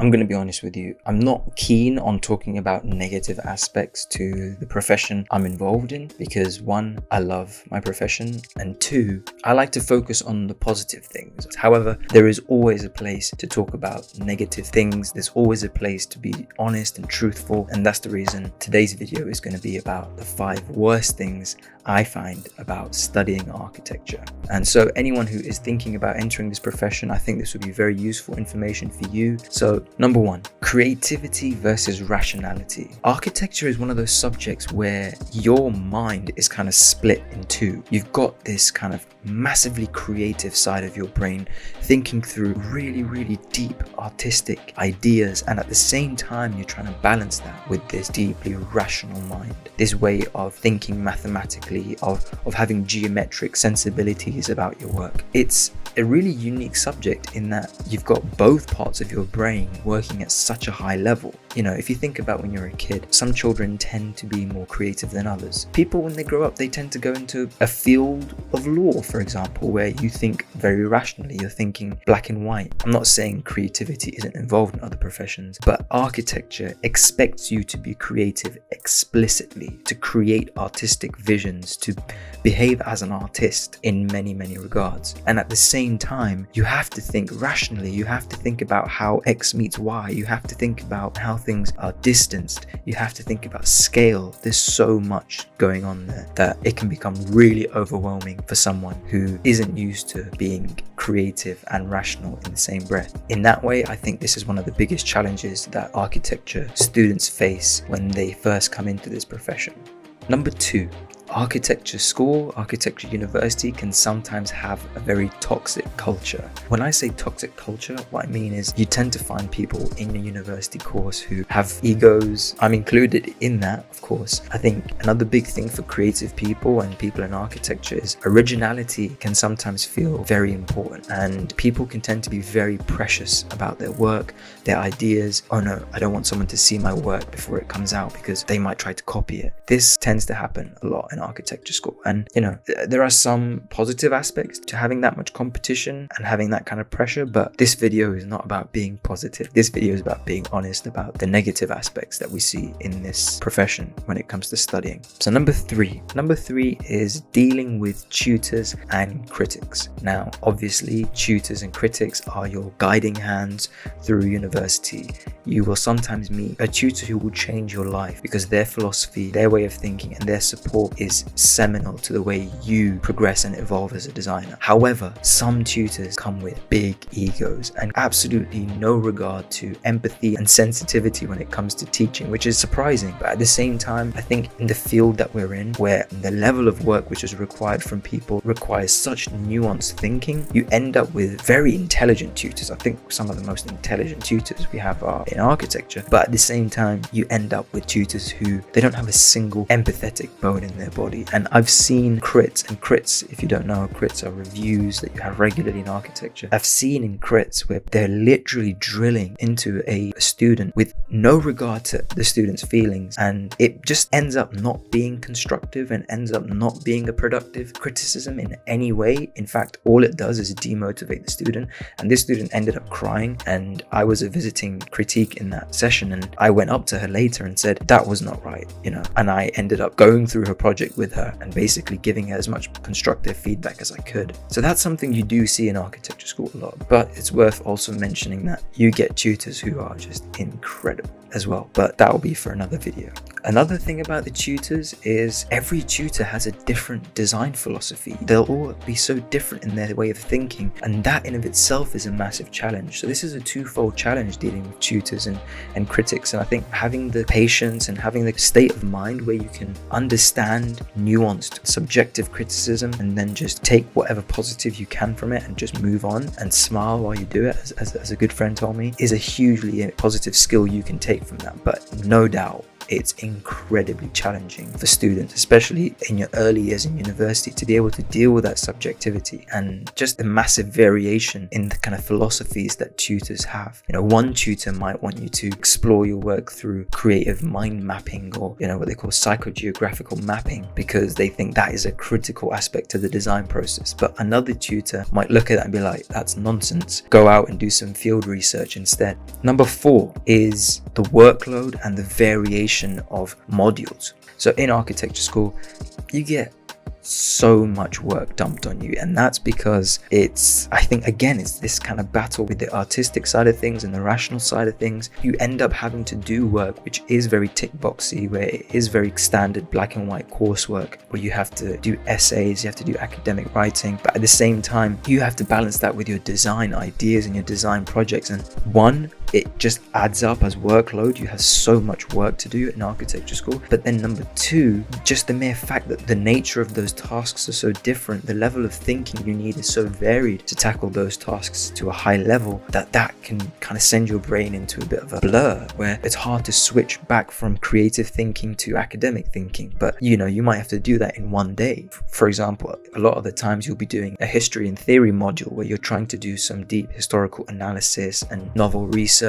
I'm going to be honest with you, I'm not keen on talking about negative aspects to the profession I'm involved in because one, I love my profession, and two, I like to focus on the positive things. However, there is always a place to talk about negative things. There's always a place to be honest and truthful, and that's the reason today's video is going to be about the 5 worst things I find about studying architecture. And so anyone who is thinking about entering this profession, I think this would be very useful information for you. So number 1, creativity versus rationality. Architecture is one of those subjects where your mind is kind of split in two. You've got this kind of massively creative side of your brain thinking through really deep artistic ideas, and at the same time you're trying to balance that with this deeply rational mind, this way of thinking mathematically, of having geometric sensibilities about your work. It's a really unique subject in that you've got both parts of your brain working at such a high level. You know, if you think about when you're a kid, some children tend to be more creative than others. People, when they grow up, they tend to go into a field of law, for example, where you think very rationally, you're thinking black and white. I'm not saying creativity isn't involved in other professions, but architecture expects you to be creative explicitly, to create artistic visions, to behave as an artist in many regards. And at the same time, you have to think rationally. You have to think about how X meets Y. You have to think about how things are distanced. You have to think about scale. There's so much going on there that it can become really overwhelming for someone who isn't used to being creative and rational in the same breath. In that way, I think this is one of the biggest challenges that architecture students face when they first come into this profession. Number 2, architecture school, architecture university can sometimes have a very toxic culture. When I say toxic culture, what I mean is you tend to find people in a university course who have egos. I'm included in that, of course. I think another big thing for creative people and people in architecture is originality can sometimes feel very important, and people can tend to be very precious about their work, their ideas. Oh no, I don't want someone to see my work before it comes out because they might try to copy it. This tends to happen a lot in architecture school, and you know, there are some positive aspects to having that much competition and having that kind of pressure, but this video is not about being positive. This video is about being honest about the negative aspects that we see in this profession when it comes to studying. So number 3 is dealing with tutors and critics. Now obviously tutors and critics are your guiding hands through university. You will sometimes meet a tutor who will change your life because their philosophy, their way of thinking, and their support is seminal to the way you progress and evolve as a designer. However, some tutors come with big egos and absolutely no regard to empathy and sensitivity when it comes to teaching, which is surprising. But at the same time, I think in the field that we're in, where the level of work which is required from people requires such nuanced thinking, you end up with very intelligent tutors. I think some of the most intelligent tutors we have are in architecture, but at the same time, you end up with tutors who they don't have a single empathetic bone in their body. And I've seen crits, and crits, if you don't know, crits are reviews that you have regularly in architecture. I've seen in crits where they're literally drilling into a student with no regard to the student's feelings, and it just ends up not being constructive and ends up not being a productive criticism in any way. In fact, all it does is demotivate the student, and this student ended up crying, and I was a visiting critique in that session, and I went up to her later and said that was not right, you know, and I ended up going through her project with her and basically giving her as much constructive feedback as I could. So that's something you do see in architecture school a lot, but it's worth also mentioning that you get tutors who are just incredible as well, but that will be for another video. Another thing about the tutors is every tutor has a different design philosophy. They'll all be so different in their way of thinking, and that in of itself is a massive challenge. So this is a twofold challenge dealing with tutors and critics, and I think having the patience and having the state of mind where you can understand nuanced subjective criticism and then just take whatever positive you can from it and just move on and smile while you do it, as a good friend told me, is a hugely positive skill you can take from that. But no doubt it's incredibly challenging for students, especially in your early years in university, to be able to deal with that subjectivity and just the massive variation in the kind of philosophies that tutors have. One tutor might want you to explore your work through creative mind mapping, or what they call psychogeographical mapping, because they think that is a critical aspect to the design process. But another tutor might look at that and be like, that's nonsense, go out and do some field research instead. Number 4 is the workload and the variation of modules. So in architecture school, you get so much work dumped on you, and that's because it's this kind of battle with the artistic side of things and the rational side of things. You end up having to do work which is very tick boxy, where it is very standard black and white coursework, where you have to do essays, you have to do academic writing, but at the same time you have to balance that with your design ideas and your design projects. And it just adds up as workload. You have so much work to do in architecture school. But then number 2, just the mere fact that the nature of those tasks are so different, the level of thinking you need is so varied to tackle those tasks to a high level, that can kind of send your brain into a bit of a blur, where it's hard to switch back from creative thinking to academic thinking. But you might have to do that in one day. For example, a lot of the times you'll be doing a history and theory module where you're trying to do some deep historical analysis and novel research.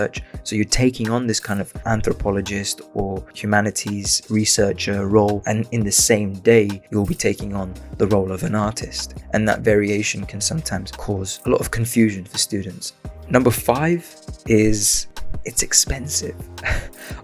So you're taking on this kind of anthropologist or humanities researcher role, and in the same day you'll be taking on the role of an artist, and that variation can sometimes cause a lot of confusion for students. Number 5 is it's expensive.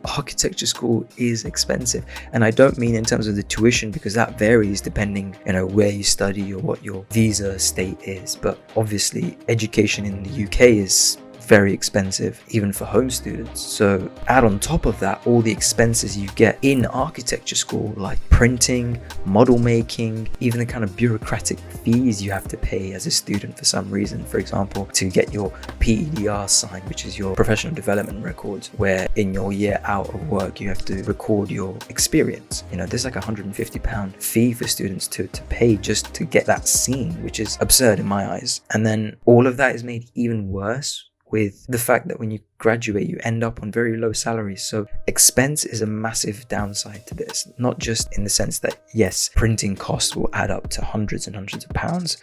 Architecture school is expensive, and I don't mean in terms of the tuition, because that varies depending where you study or what your visa state is, but obviously education in the UK is very expensive, even for home students. So add on top of that all the expenses you get in architecture school, like printing, model making, even the kind of bureaucratic fees you have to pay as a student for some reason. For example, to get your PEDR signed, which is your professional development records, where in your year out of work you have to record your experience. There's like £150 fee for students to pay just to get that seen, which is absurd in my eyes. And then all of that is made even worse with the fact that when you graduate, you end up on very low salaries. So expense is a massive downside to this, not just in the sense that, yes, printing costs will add up to hundreds and hundreds of pounds,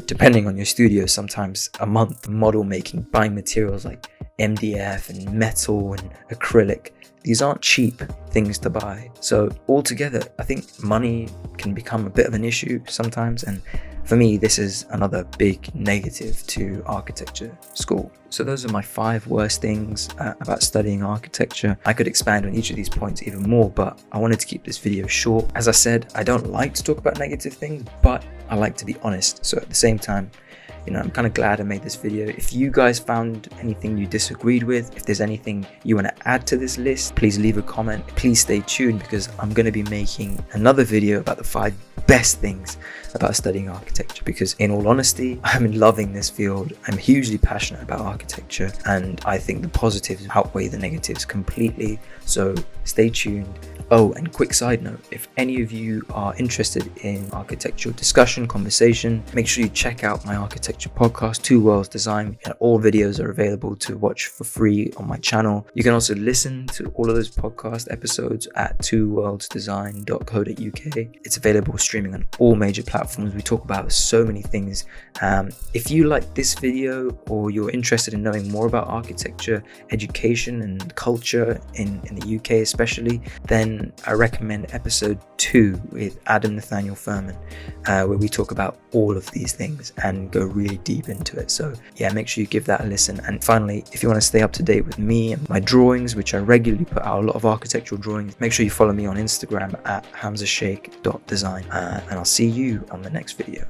depending on your studio, sometimes a month. Model making, buying materials like MDF and metal and acrylic, these aren't cheap things to buy. So altogether, I think money can become a bit of an issue sometimes, and for me, this is another big negative to architecture school. So those are my 5 worst things about studying architecture. I could expand on each of these points even more, but I wanted to keep this video short. As I said, I don't like to talk about negative things, but I like to be honest. So at the same time, I'm kind of glad I made this video. If you guys found anything you disagreed with, if there's anything you want to add to this list, please leave a comment. Please stay tuned, because I'm going to be making another video about the 5 best things about studying architecture, because in all honesty, I'm loving this field. I'm hugely passionate about architecture, and I think the positives outweigh the negatives completely. So stay tuned. Oh, and quick side note, if any of you are interested in architectural discussion, conversation, make sure you check out my architecture podcast, Two Worlds Design, and all videos are available to watch for free on my channel. You can also listen to all of those podcast episodes at twoworldsdesign.co.uk. It's available streaming on all major platforms. We talk about so many things. If you like this video, or you're interested in knowing more about architecture, education and culture in the UK especially, then I recommend episode 2 with Adam Nathaniel Furman, where we talk about all of these things and go really deep into it. So yeah, make sure you give that a listen. And finally, if you want to stay up to date with me and my drawings, which I regularly put out a lot of architectural drawings, make sure you follow me on Instagram at hamzasheikh.design, and I'll see you on the next video.